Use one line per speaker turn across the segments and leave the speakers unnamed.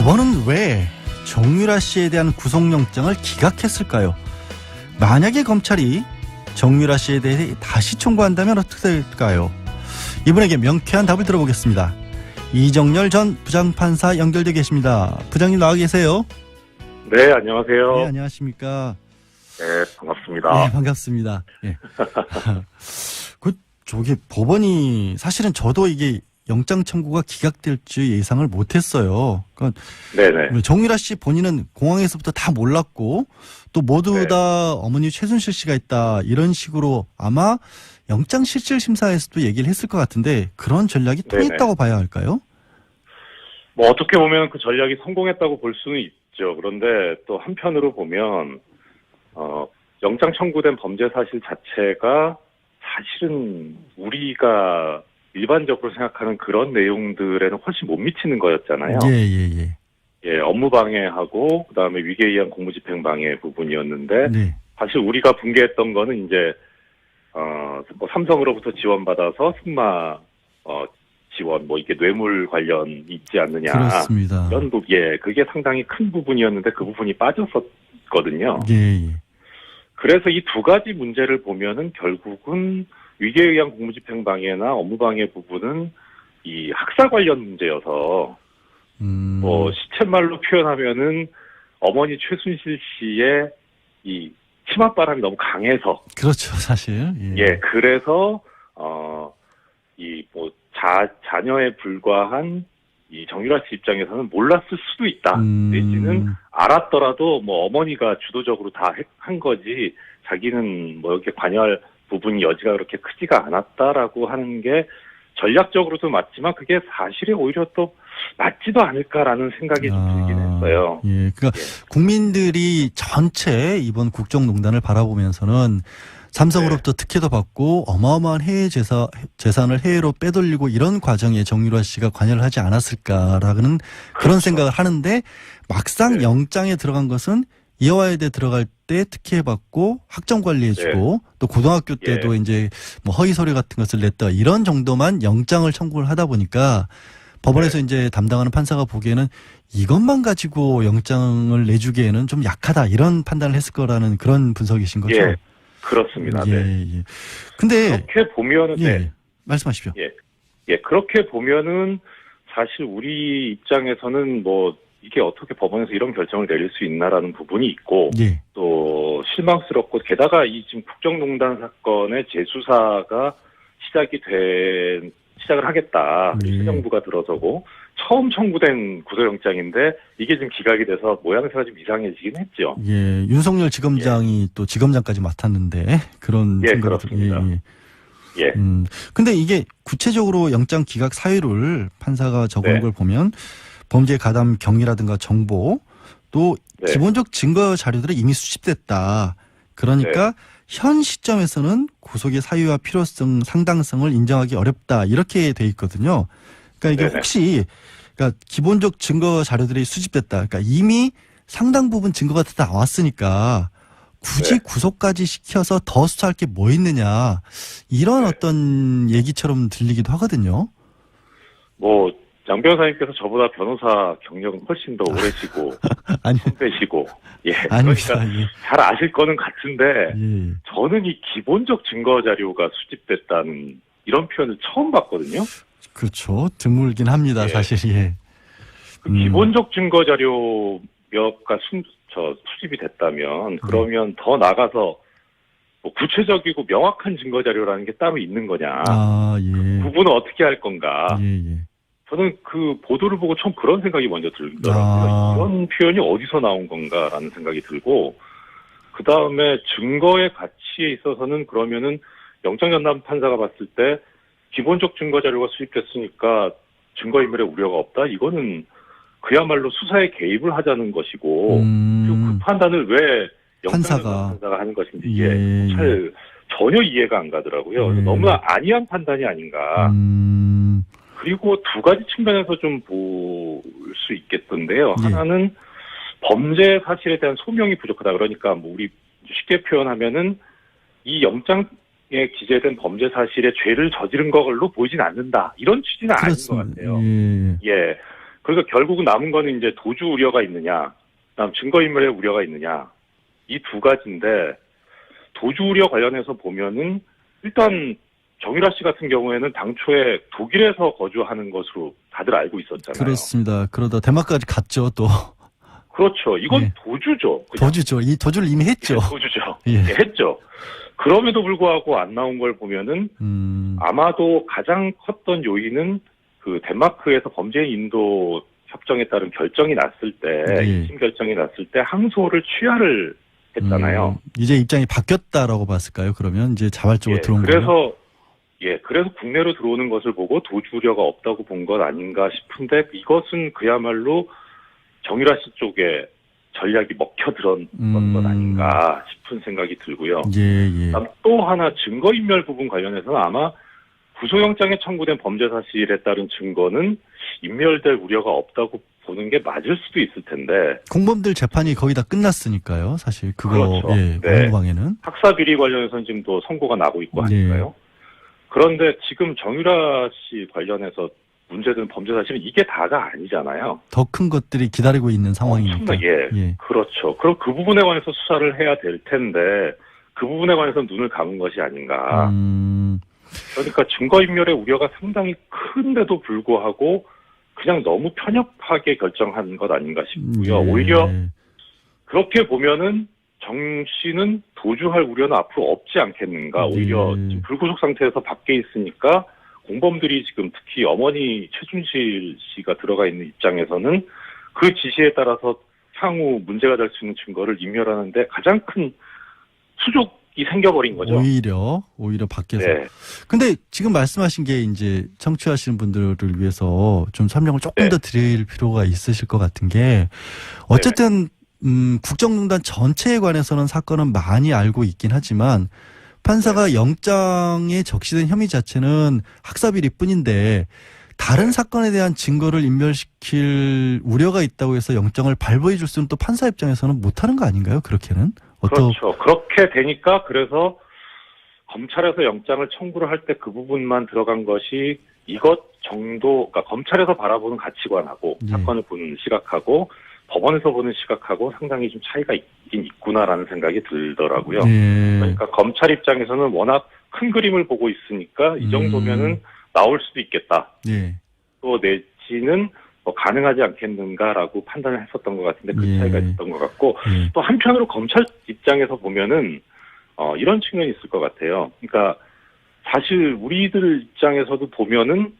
법원은 왜 정유라 씨에 대한 구속영장을 기각했을까요? 만약에 검찰이 정유라 씨에 대해 다시 청구한다면 어떻게 될까요? 이분에게 명쾌한 답을 들어보겠습니다. 이정열 전 부장판사 연결돼 계십니다. 부장님 나와 계세요?
네, 안녕하세요.
네, 안녕하십니까?
네, 반갑습니다.
네, 반갑습니다. 네. 저게 법원이 사실은 저도 이게 영장 청구가 기각될 줄 예상을 못했어요. 그러니까
네네.
정유라 씨 본인은 공항에서부터 다 몰랐고 또 모두
네.
다 어머니 최순실 씨가 있다 이런 식으로 아마 영장 실질 심사에서도 얘기를 했을 것 같은데 그런 전략이 통했다고 봐야 할까요?
뭐 어떻게 보면 그 전략이 성공했다고 볼 수는 있죠. 그런데 또 한편으로 보면 영장 청구된 범죄 사실 자체가 사실은 우리가 일반적으로 생각하는 그런 내용들에는 훨씬 못 미치는 거였잖아요. 예, 업무 방해하고 그다음에 위계에 의한 공무집행 방해 부분이었는데
네.
사실 우리가 분개했던 거는 이제 뭐 삼성으로부터 지원받아서 승마 지원 뭐 이게 뇌물 관련 있지 않느냐.
그렇습니다.
이런 예, 그게 상당히 큰 부분이었는데 그 부분이 빠졌었거든요.
예.
그래서 이 두 가지 문제를 보면은 결국은 위계에 의한 공무집행 방해나 업무 방해 부분은 이 학사 관련 문제여서 뭐 시쳇말로 표현하면은 어머니 최순실 씨의 이 치맛바람이 너무 강해서
그렇죠, 사실.
예, 그래서 이 뭐 자녀에 불과한 이 정유라 씨 입장에서는 몰랐을 수도 있다. 내지는 알았더라도 뭐 어머니가 주도적으로 다 한 거지 자기는 뭐 이렇게 관여할 부분이 여지가 그렇게 크지가 않았다라고 하는 게 전략적으로도 맞지만 그게 사실에 오히려 또 맞지도 않을까라는 생각이 좀 들긴 했어요.
예, 그러니까 국민들이 전체 이번 국정농단을 바라보면서는 삼성으로부터 특혜도 받고 어마어마한 해외 재산을 해외로 빼돌리고 이런 과정에 정유라 씨가 관여를 하지 않았을까라는 그런 생각을 하는데 막상 영장에 들어간 것은 이화여대 들어갈 때 특혜 받고 학점 관리해주고 또 고등학교 때도 이제 뭐 허위 서류 같은 것을 냈다 이런 정도만 영장을 청구를 하다 보니까 법원에서 이제 담당하는 판사가 보기에는 이것만 가지고 영장을 내주기에는 좀 약하다 이런 판단을 했을 거라는 그런 분석이신 거죠?
예, 그렇습니다. 네.
근데
그렇게 보면은
말씀하십시오.
예, 그렇게 보면은 사실 우리 입장에서는 뭐 이게 어떻게 법원에서 이런 결정을 내릴 수 있나라는 부분이 있고 또 실망스럽고 게다가 이 지금 국정농단 사건의 재수사가 시작을 하겠다. 시정부가 들어서고 처음 청구된 구속영장인데 이게 지금 기각이 돼서 모양새가 좀 이상해지긴 했죠.
예, 윤석열 지검장이 또 지검장까지 맡았는데 그런
그렇습니다.
근데 이게 구체적으로 영장 기각 사유를 판사가 적은 걸 보면 범죄 가담 경위라든가 정보 또 기본적 증거 자료들이 이미 수집됐다. 그러니까 현 시점에서는 구속의 사유와 필요성, 상당성을 인정하기 어렵다. 이렇게 돼 있거든요. 그러니까 이게 혹시 그러니까 기본적 증거 자료들이 수집됐다. 그러니까 이미 상당 부분 증거가 다 나왔으니까 굳이 구속까지 시켜서 더 수사할 게 뭐 있느냐. 이런 어떤 얘기처럼 들리기도 하거든요.
뭐 장 변호사님께서 저보다 변호사 경력은 훨씬 더 오래시고 선배시고 그러니까 잘 아실 거는 같은데 저는 이 기본적 증거 자료가 수집됐다는 이런 표현을 처음 봤거든요.
그렇죠. 드물긴 합니다. 사실.
그 기본적 증거 자료가 수집이 됐다면 그러면 더 나가서 뭐 구체적이고 명확한 증거 자료라는 게 따로 있는 거냐. 그 부분은 어떻게 할 건가. 저는 그 보도를 보고 처음 그런 생각이 먼저 들더라고요. 이런 표현이 어디서 나온 건가라는 생각이 들고 그 다음에 증거의 가치에 있어서는 그러면은 영장전담 판사가 봤을 때 기본적 증거 자료가 수집됐으니까 증거인멸의 우려가 없다. 이거는 그야말로 수사에 개입을 하자는 것이고 그리고 그 판단을 왜 영장전담 판사가 하는 것인지 이게 잘 전혀 이해가 안 가더라고요. 너무나 안이한 판단이 아닌가. 그리고 두 가지 측면에서 좀 볼 수 있겠던데요. 하나는 범죄 사실에 대한 소명이 부족하다. 그러니까 뭐 우리 쉽게 표현하면은 이 영장에 기재된 범죄 사실에 죄를 저지른 걸로 보이진 않는다. 이런 취지는 아닌 것 같아요. 그러니까 결국은 남은 거는 이제 도주 우려가 있느냐, 그다음 증거인멸의 우려가 있느냐, 이 두 가지인데, 도주 우려 관련해서 보면은 일단 정유라 씨 같은 경우에는 당초에 독일에서 거주하는 것으로 다들 알고 있었잖아요.
그렇습니다. 그러다 대만까지 갔죠, 또.
그렇죠. 이건
예.
도주죠. 그냥.
도주죠. 이 도주를 이미 했죠.
예, 도주죠.
예.
예, 했죠. 그럼에도 불구하고 안 나온 걸 보면은 아마도 가장 컸던 요인은 그 덴마크에서 범죄인 인도 협정에 따른 결정이 났을 때,
예.
2심 결정이 났을 때 항소를 취하를 했잖아요.
이제 입장이 바뀌었다라고 봤을까요? 그러면 이제 자발적으로 들어온 거예요?
그래서 국내로 들어오는 것을 보고 도주 우려가 없다고 본 것 아닌가 싶은데, 이것은 그야말로 정유라 씨 쪽에 전략이 먹혀 들었던 것 아닌가 싶은 생각이 들고요.
예.
그다음 또 하나 증거인멸 부분 관련해서는 아마 구속영장에 청구된 범죄 사실에 따른 증거는 인멸될 우려가 없다고 보는 게 맞을 수도 있을 텐데.
공범들 재판이 거의 다 끝났으니까요. 사실 그거
그렇죠.
예,
네.
공무방에는
학사 비리 관련해서는 지금 또 선고가 나고 있고 하니까요. 그런데 지금 정유라 씨 관련해서 문제되는 범죄 사실은 이게 다가 아니잖아요.
더 큰 것들이 기다리고 있는 상황이니까.
예. 그렇죠. 그럼 그 부분에 관해서 수사를 해야 될 텐데 그 부분에 관해서 눈을 감은 것이 아닌가. 그러니까 증거인멸의 우려가 상당히 큰데도 불구하고 그냥 너무 편협하게 결정한 것 아닌가 싶고요. 오히려 그렇게 보면은 정 씨는 도주할 우려는 앞으로 없지 않겠는가. 오히려 지금 불구속 상태에서 밖에 있으니까 공범들이 지금 특히 어머니 최순실 씨가 들어가 있는 입장에서는 그 지시에 따라서 향후 문제가 될 수 있는 증거를 인멸하는데 가장 큰 수족이 생겨버린 거죠.
오히려 밖에서.
네.
근데 지금 말씀하신 게 이제 청취하시는 분들을 위해서 좀 설명을 조금 더 드릴 필요가 있으실 것 같은 게 어쨌든 국정농단 전체에 관해서는 사건은 많이 알고 있긴 하지만 판사가 영장에 적시된 혐의 자체는 학사비리뿐인데 다른 사건에 대한 증거를 인멸시킬 우려가 있다고 해서 영장을 발부해 줄 수는 또 판사 입장에서는 못하는 거 아닌가요? 그렇게는?
그렇죠. 그렇게 되니까 그래서 검찰에서 영장을 청구를 할 때 그 부분만 들어간 것이 이것 정도, 그러니까 검찰에서 바라보는 가치관하고 사건을 보는 시각하고 법원에서 보는 시각하고 상당히 좀 차이가 있긴 있구나라는 생각이 들더라고요. 그러니까 검찰 입장에서는 워낙 큰 그림을 보고 있으니까 이 정도면은 나올 수도 있겠다. 또 내지는 뭐 가능하지 않겠는가라고 판단을 했었던 것 같은데 그 차이가 있었던 것 같고 또 한편으로 검찰 입장에서 보면은 이런 측면이 있을 것 같아요. 그러니까 사실 우리들 입장에서도 보면은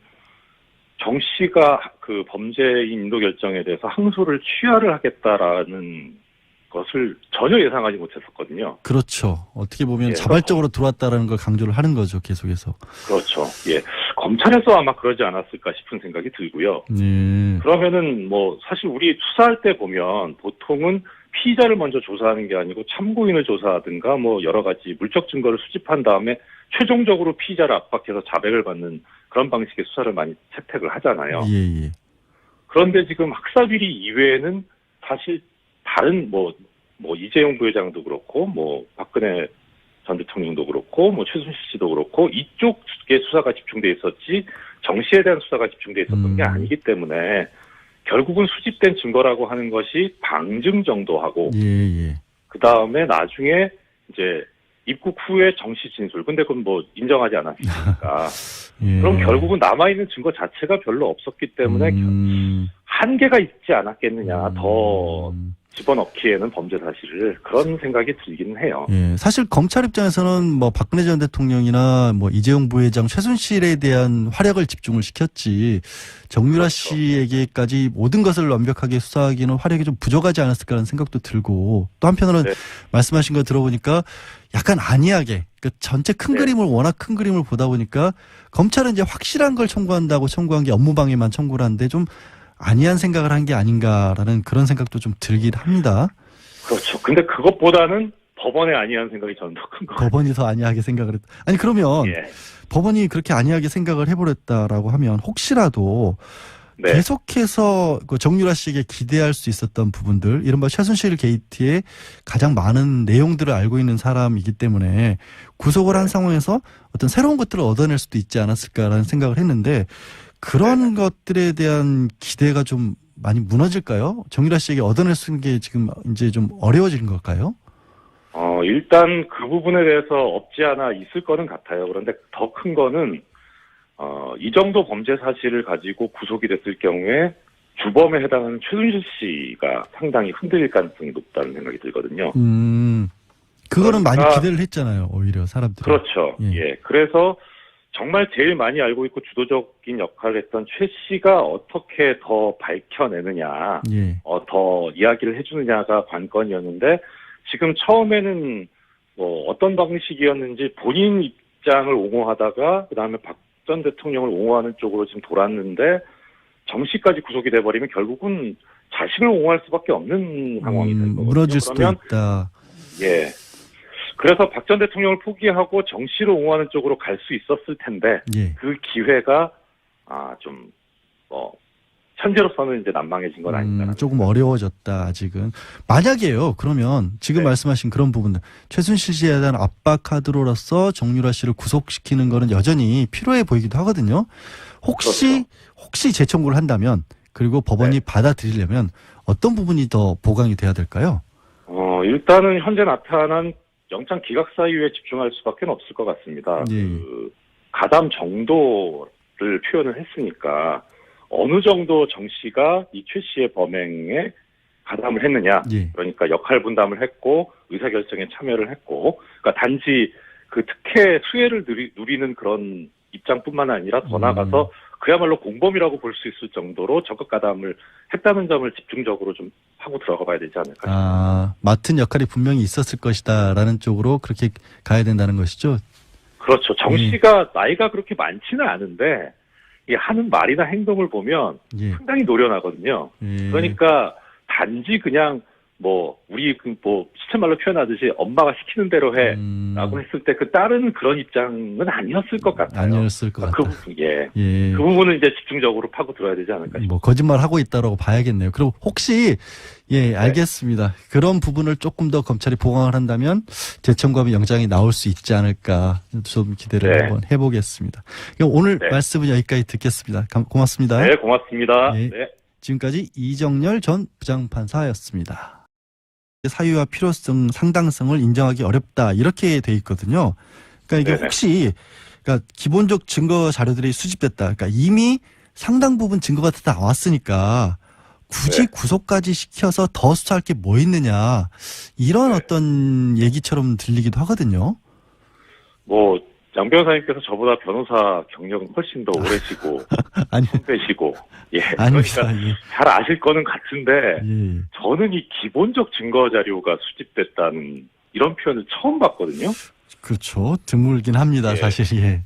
정 씨가 그 범죄인 인도 결정에 대해서 항소를 취하를 하겠다라는 것을 전혀 예상하지 못했었거든요.
그렇죠. 어떻게 보면 자발적으로 들어왔다라는 걸 강조를 하는 거죠, 계속해서.
그렇죠. 예. 검찰에서 아마 그러지 않았을까 싶은 생각이 들고요. 그러면은 뭐 사실 우리 수사할 때 보면 보통은 피의자를 먼저 조사하는 게 아니고 참고인을 조사하든가 뭐 여러 가지 물적 증거를 수집한 다음에 최종적으로 피의자를 압박해서 자백을 받는 그런 방식의 수사를 많이 채택을 하잖아요. 그런데 지금 학사비리 이외에는 사실 다른 뭐 이재용 부회장도 그렇고 뭐 박근혜 전 대통령도 그렇고 뭐 최순실 씨도 그렇고 이쪽에 수사가 집중돼 있었지 정 씨에 대한 수사가 집중돼 있었던 게 아니기 때문에 결국은 수집된 증거라고 하는 것이 방증 정도 하고 그 다음에 나중에 이제 입국 후에 정 씨 진술. 근데 그건 뭐 인정하지 않았으니까. 그럼 결국은 남아있는 증거 자체가 별로 없었기 때문에 한계가 있지 않았겠느냐. 더 집어넣기에는 범죄 사실을 그런 생각이 들기는 해요.
사실 검찰 입장에서는 뭐 박근혜 전 대통령이나 뭐 이재용 부회장, 최순실에 대한 활약을 집중을 시켰지 정유라 씨에게까지 모든 것을 완벽하게 수사하기는 활약이 좀 부족하지 않았을까라는 생각도 들고 또 한편으로는 말씀하신 거 들어보니까 약간 안이하게 그러니까 전체 큰 그림을 워낙 큰 그림을 보다 보니까 검찰은 이제 확실한 걸 청구한다고 청구한 게 업무방해만 청구를 하는데 좀 안이한 생각을 한 게 아닌가라는 그런 생각도 좀 들긴 합니다.
그렇죠. 근데 그것보다는 법원의 안이한 생각이 저는 더 큰 거 같아요.
법원이 더 안이하게 생각을 했다. 아니 그러면 법원이 그렇게 안이하게 생각을 해버렸다라고 하면 혹시라도 계속해서 그 정유라 씨에게 기대할 수 있었던 부분들, 이른바 최순실 게이트의 가장 많은 내용들을 알고 있는 사람이기 때문에 구속을 한 상황에서 어떤 새로운 것들을 얻어낼 수도 있지 않았을까라는 생각을 했는데 그런 것들에 대한 기대가 좀 많이 무너질까요? 정유라 씨에게 얻어낼 수 있는 게 지금 이제 좀 어려워지는 걸까요?
일단 그 부분에 대해서 없지 않아 있을 거는 같아요. 그런데 더 큰 거는 이 정도 범죄 사실을 가지고 구속이 됐을 경우에 주범에 해당하는 최순실 씨가 상당히 흔들릴 가능성이 높다는 생각이 들거든요.
그거는 많이
그러니까
기대를 했잖아요. 오히려 사람들이.
그렇죠.
예.
예. 그래서 정말 제일 많이 알고 있고 주도적인 역할을 했던 최 씨가 어떻게 더 밝혀내느냐,
예.
더 이야기를 해주느냐가 관건이었는데 지금 처음에는 뭐 어떤 방식이었는지 본인 입장을 옹호하다가 그다음에 박 전 대통령을 옹호하는 쪽으로 지금 돌았는데 정 씨까지 구속이 돼버리면 결국은 자신을 옹호할 수밖에 없는 상황이 된 거거든요.
무너질 수도
그러면
있다.
예. 그래서 박 전 대통령을 포기하고 정 씨를 옹호하는 쪽으로 갈 수 있었을 텐데
예.
그 기회가 좀 현재로서는 이제 난망해진 건 아닌가.
조금 어려워졌다 아직은. 만약에요. 그러면 지금
네.
말씀하신 그런 부분들 최순실 씨에 대한 압박 카드로서 정유라 씨를 구속시키는 거는 여전히 필요해 보이기도 하거든요. 혹시 재청구를 한다면 그리고 법원이
네.
받아들이려면 어떤 부분이 더 보강이 돼야 될까요?
일단은 현재 나타난 영장 기각 사유에 집중할 수밖에 없을 것 같습니다.
예.
그 가담 정도를 표현을 했으니까 어느 정도 정 씨가 이 최 씨의 범행에 가담을 했느냐.
예.
그러니까 역할 분담을 했고 의사결정에 참여를 했고 그러니까 단지 그 특혜 수혜를 누리는 그런 입장뿐만 아니라 더 나아가서 그야말로 공범이라고 볼 수 있을 정도로 적극 가담을 했다는 점을 집중적으로 좀 하고 들어가 봐야 되지 않을까 싶습니다.
맡은 역할이 분명히 있었을 것이다라는 쪽으로 그렇게 가야 된다는 것이죠.
그렇죠. 정 씨가 나이가 그렇게 많지는 않은데 이 하는 말이나 행동을 보면
예.
상당히 노련하거든요.
예.
그러니까 단지 그냥 우리 시체 말로 표현하듯이 엄마가 시키는 대로 해라고 했을 때 그 딸은 그런 입장은 아니었을 것 같아요.
아니었을 것 같다. 예.
그 부분은 이제 집중적으로 파고 들어야 되지 않을까 싶습니다.
거짓말 하고 있다라고 봐야겠네요. 그리고 혹시 알겠습니다. 그런 부분을 조금 더 검찰이 보강을 한다면 재청구하면 영장이 나올 수 있지 않을까 좀 기대를 한번 해보겠습니다. 오늘 말씀은 여기까지 듣겠습니다. 고맙습니다.
네, 고맙습니다.
네.
네.
지금까지 이정열 전 부장판사였습니다. 사유와 필요성, 상당성을 인정하기 어렵다 이렇게 돼 있거든요. 그러니까 이게
네네.
혹시 기본적 증거 자료들이 수집됐다. 그러니까 이미 상당 부분 증거가 다 나왔으니까 굳이 구속까지 시켜서 더 수사할 게 뭐 있느냐 이런 어떤 얘기처럼 들리기도 하거든요.
양 변호사님께서 저보다 변호사 경력은 훨씬 더 오래시고 선배시고
아닙니다.
그러니까 잘 아실 거는 같은데 저는 이 기본적 증거 자료가 수집됐다는 이런 표현을 처음 봤거든요.
그렇죠. 드물긴 합니다. 사실.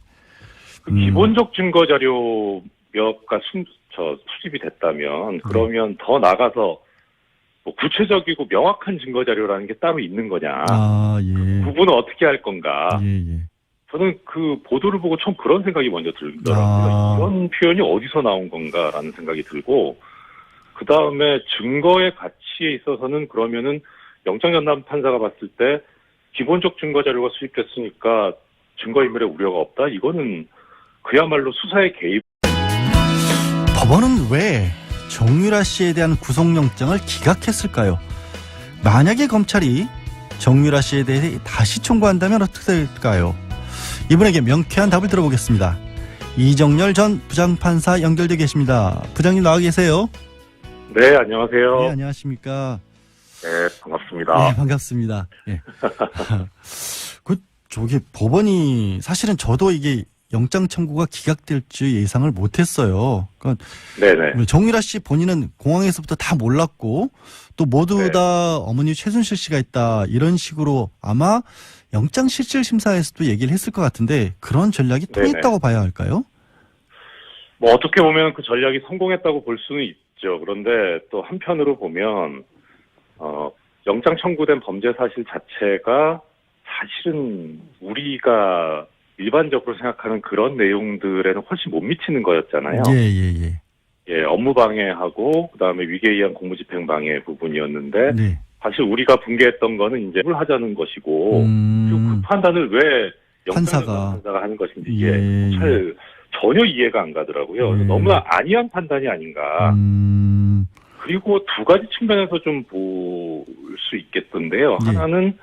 그 기본적 증거 자료가 수집이 됐다면 그러면 더 나가서 구체적이고 명확한 증거 자료라는 게 따로 있는 거냐. 그 부분은 어떻게 할 건가. 저는 그 보도를 보고 처음 그런 생각이 먼저 들더라고요. 이런 표현이 어디서 나온 건가라는 생각이 들고 그 다음에 증거의 가치에 있어서는 그러면은 영장전담 판사가 봤을 때 기본적 증거 자료가 수집됐으니까 증거인멸의 우려가 없다. 이거는 그야말로 수사의 개입.
법원은 왜 정유라 씨에 대한 구속영장을 기각했을까요? 만약에 검찰이 정유라 씨에 대해 다시 청구한다면 어떻게 될까요? 이분에게 명쾌한 답을 들어보겠습니다. 이정열 전 부장판사 연결돼 계십니다. 부장님 나와 계세요?
네, 안녕하세요.
네, 안녕하십니까?
네, 반갑습니다.
네, 반갑습니다. 네. 법원이 사실은 저도 이게 영장 청구가 기각될 줄 예상을 못했어요. 그러니까
네네.
정유라 씨 본인은 공항에서부터 다 몰랐고 또 모두 다 어머니 최순실 씨가 있다 이런 식으로 아마 영장 실질 심사에서도 얘기를 했을 것 같은데 그런 전략이 통했다고 봐야 할까요?
어떻게 보면 그 전략이 성공했다고 볼 수는 있죠. 그런데 또 한편으로 보면 영장 청구된 범죄 사실 자체가 사실은 우리가 일반적으로 생각하는 그런 내용들에는 훨씬 못 미치는 거였잖아요. 업무 방해하고 그다음에 위계에 의한 공무집행 방해 부분이었는데 사실 우리가 분개했던 거는 이제 뭘 하자는 것이고 그 판단을 왜 영장전담 판사가 하는 것인지 이게 잘 전혀 이해가 안 가더라고요. 그래서 너무나 안이한 판단이 아닌가. 그리고 두 가지 측면에서 좀 볼 수 있겠던데요.
예.
하나는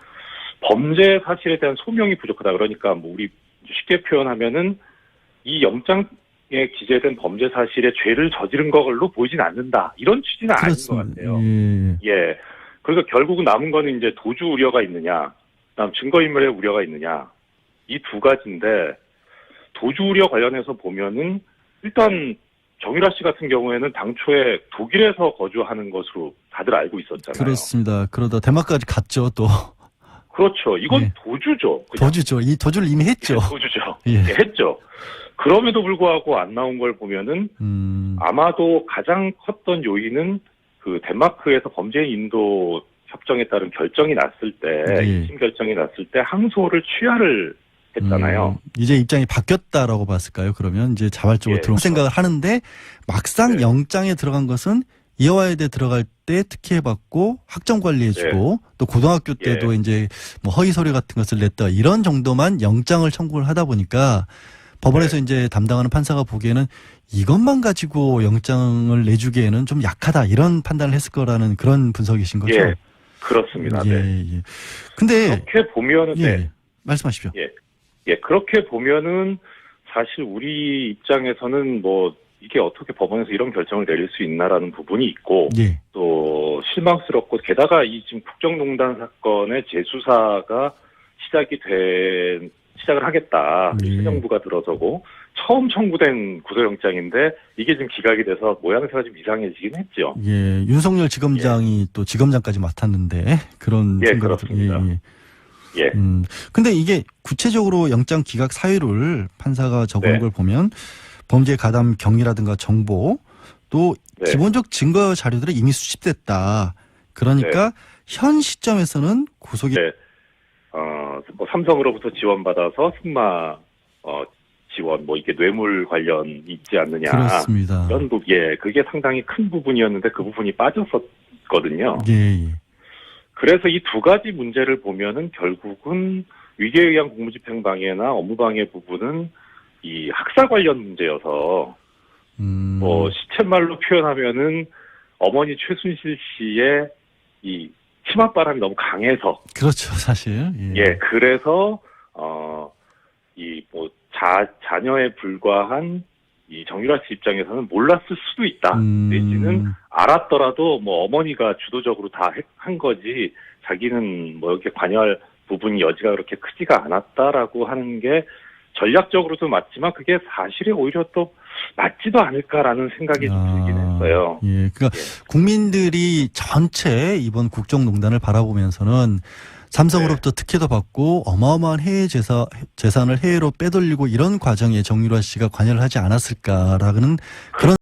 범죄 사실에 대한 소명이 부족하다. 그러니까 뭐 우리 쉽게 표현하면은 이 영장에 기재된 범죄 사실에 죄를 저지른 걸로 보이진 않는다. 이런 취지는
그렇습니다.
아닌 것 같아요.
예.
예. 그러니까 결국은 남은 거는 이제 도주 우려가 있느냐, 그다음 증거인멸의 우려가 있느냐, 이 두 가지인데, 도주 우려 관련해서 보면은 일단 정유라 씨 같은 경우에는 당초에 독일에서 거주하는 것으로 다들 알고 있었잖아요.
그렇습니다. 그러다 대만까지 갔죠, 또.
그렇죠. 이건
예.
도주죠. 그냥.
도주죠. 이 도주를 이미 했죠.
도주죠.
예.
예, 했죠. 그럼에도 불구하고 안 나온 걸 보면은 아마도 가장 컸던 요인은 그 덴마크에서 범죄인 인도 협정에 따른 결정이 났을 때,
예.
2심 결정이 났을 때 항소를 취하를 했잖아요.
이제 입장이 바뀌었다라고 봤을까요? 그러면 이제 자발적으로
예,
들어올 생각을 하는데 막상
네.
영장에 들어간 것은 이화여대 들어갈 때 특혜받고 학점 관리해주고 또 고등학교 때도 이제 뭐 허위 서류 같은 것을 냈다 이런 정도만 영장을 청구를 하다 보니까 법원에서 이제 담당하는 판사가 보기에는 이것만 가지고 영장을 내주기에는 좀 약하다 이런 판단을 했을 거라는 그런 분석이신 거죠?
예, 그렇습니다.
예,
네.
예. 근데
그렇게 보면은
예, 말씀하십시오.
예, 그렇게 보면은 사실 우리 입장에서는 뭐 이게 어떻게 법원에서 이런 결정을 내릴 수 있나라는 부분이 있고
예.
또 실망스럽고 게다가 이 지금 국정농단 사건의 재수사가 시작을 하겠다. 새 정부가 들어서고 처음 청구된 구속영장인데 이게 지금 기각이 돼서 모양새가 좀 이상해지긴 했죠.
예, 윤석열 지검장이 또 지검장까지 맡았는데 그런
예,
생각이
그렇습니다. 예.
근데 이게 구체적으로 영장 기각 사유를 판사가 적은
네.
걸 보면 범죄 가담 경위라든가 정보 또
네.
기본적 증거 자료들이 이미 수집됐다. 그러니까 현 시점에서는 구속이
네. 뭐 삼성으로부터 지원받아서 승마 지원 뭐 이게 뇌물 관련 있지 않느냐.
그렇습니다.
이런 그게 상당히 큰 부분이었는데 그 부분이 빠졌었거든요.
예.
그래서 이 두 가지 문제를 보면은 결국은 위계에 의한 공무집행방해나 업무방해 부분은 이 학사 관련 문제여서 뭐 시쳇말로 표현하면은 어머니 최순실 씨의 이 치맛바람이 너무 강해서
그렇죠, 사실.
예, 그래서 이 뭐 자녀에 불과한 이 정유라 씨 입장에서는 몰랐을 수도 있다. 내지는 알았더라도 뭐 어머니가 주도적으로 다 한 거지 자기는 뭐 이렇게 관여할 부분이 여지가 그렇게 크지가 않았다라고 하는 게 전략적으로도 맞지만 그게 사실에 오히려 또 맞지도 않을까라는 생각이 좀 들긴 했어요.
예, 그러니까 국민들이 전체 이번 국정농단을 바라보면서는 삼성으로부터 특혜도 받고 어마어마한 해외 재산을 해외로 빼돌리고 이런 과정에 정유라 씨가 관여를 하지 않았을까라는 그런